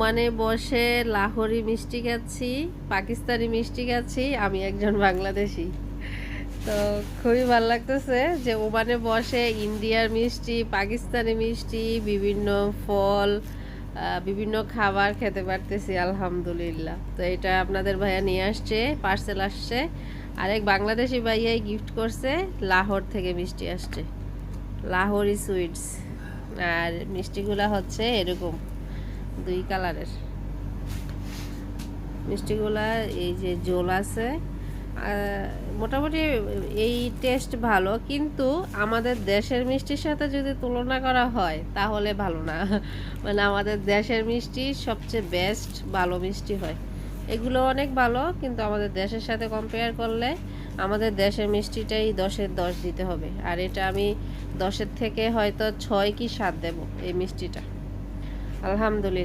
ওমানে বসে লাহোরি মিষ্টি খাচ্ছি, পাকিস্তানি মিষ্টি খাচ্ছি, আমি একজন বাংলাদেশি। তো খুবই ভালো লাগতেছে যে ওমানে বসে ইন্ডিয়ার মিষ্টি, পাকিস্তানি মিষ্টি, বিভিন্ন ফল, বিভিন্ন খাবার খেতে পারতেছি আলহামদুলিল্লাহ। তো এটা আপনাদের ভাইয়া নিয়ে আসছে, পার্সেল আসছে, আরেক বাংলাদেশি ভাইয়াই গিফট করছে, লাহোর থেকে মিষ্টি আসছে, লাহোরি সুইটস। আর মিষ্টিগুলা হচ্ছে এরকম 2 কালারের মিষ্টিগুলা। এই যে জোল আছে, মোটামুটি এই টেস্ট ভালো, কিন্তু আমাদের দেশের মিষ্টির সাথে যদি তুলনা করা হয় তাহলে ভালো না। মানে আমাদের দেশের মিষ্টি সবচেয়ে বেস্ট ভালো মিষ্টি হয়, এগুলো অনেক ভালো, কিন্তু আমাদের দেশের সাথে কম্পেয়ার করলে আমাদের দেশের মিষ্টিটাই 10-এর 10 দিতে হবে। আর এটা আমি 10-এর থেকে হয়তো 6 কি 7 দেব এই মিষ্টিটা, আলহামদুলিল্লাহ।